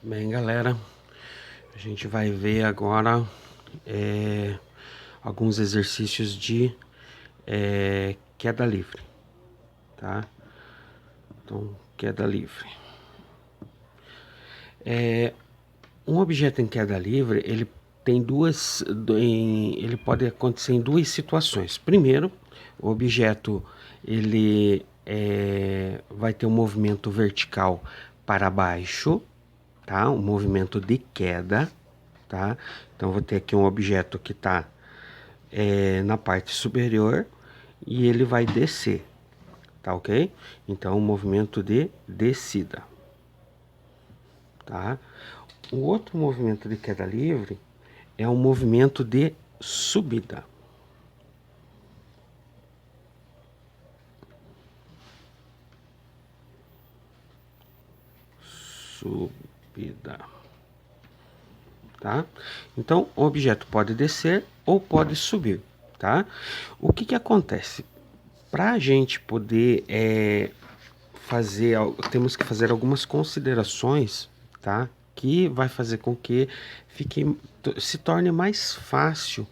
Bem, galera, a gente vai ver agora alguns exercícios de queda livre, tá? Então, queda livre. Um objeto em queda livre, ele tem ele pode acontecer em duas situações. Primeiro, o objeto ele vai ter um movimento vertical para baixo, tá? Um movimento de queda, tá? Então, vou ter aqui um objeto que está na parte superior e ele vai descer, tá ok? Então, um movimento de descida, tá? O outro movimento de queda livre é um movimento de subida. Subida. Tá? Então, o objeto pode descer ou pode subir, tá? O que acontece? Para a gente poder temos que fazer algumas considerações, tá? Que vai fazer com que se torne mais fácil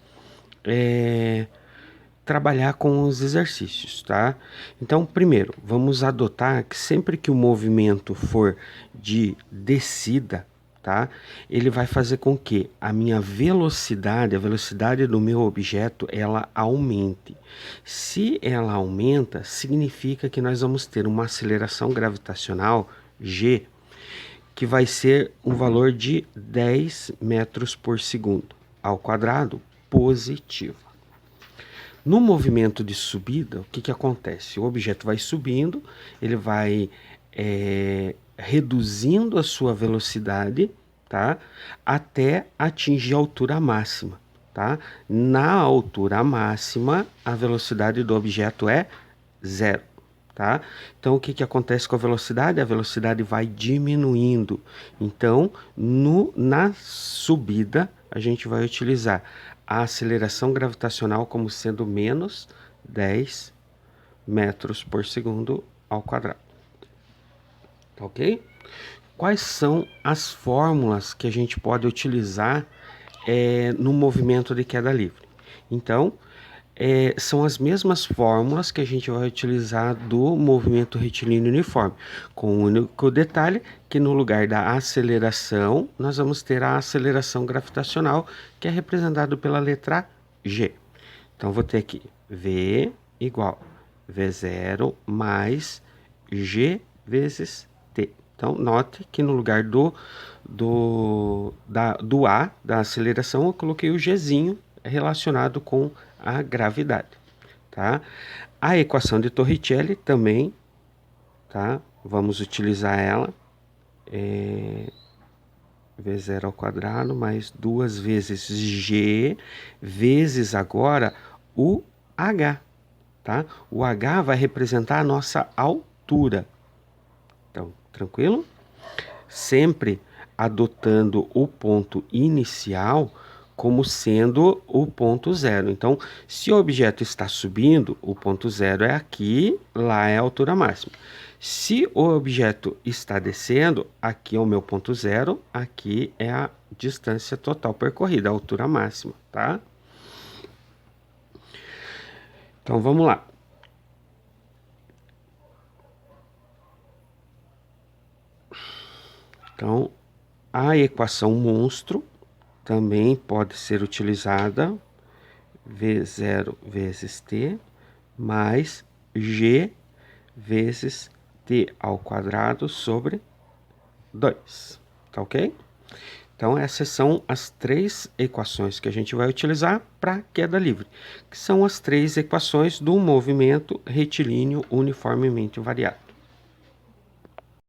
trabalhar com os exercícios, tá? Então, primeiro, vamos adotar que sempre que o movimento for de descida, tá? Ele vai fazer com que a minha velocidade, a velocidade do meu objeto, ela aumente. Se ela aumenta, significa que nós vamos ter uma aceleração gravitacional G, que vai ser um valor de 10 metros por segundo ao quadrado positivo. No movimento de subida, o que acontece? O objeto vai subindo, ele vai reduzindo a sua velocidade, tá? Até atingir a altura máxima, tá? Na altura máxima, a velocidade do objeto é zero, tá? Então, o que acontece com a velocidade? A velocidade vai diminuindo. Então, na subida, a gente vai utilizar a aceleração gravitacional como sendo menos 10 metros por segundo ao quadrado. Ok? Quais são as fórmulas que a gente pode utilizar no movimento de queda livre? Então, são as mesmas fórmulas que a gente vai utilizar do movimento retilíneo uniforme, com o único detalhe que no lugar da aceleração, nós vamos ter a aceleração gravitacional, que é representado pela letra G. Então, vou ter aqui V igual V0 mais G vezes T. Então, note que no lugar do A, da aceleração, eu coloquei o Gzinho relacionado com a gravidade, tá? A equação de Torricelli também, tá? Vamos utilizar ela, V0 ao quadrado mais 2 vezes G vezes agora o H, tá? O H vai representar a nossa altura. Então, tranquilo? Sempre adotando o ponto inicial como sendo o ponto zero. Então, se o objeto está subindo, o ponto zero é aqui, lá é a altura máxima. Se o objeto está descendo, aqui é o meu ponto zero, aqui é a distância total percorrida, a altura máxima, tá? Então, vamos lá. Então, a equação monstro também pode ser utilizada, V0 vezes T mais G vezes T ao quadrado sobre 2, tá ok? Então, essas são as três equações que a gente vai utilizar para queda livre, que são as três equações do movimento retilíneo uniformemente variado.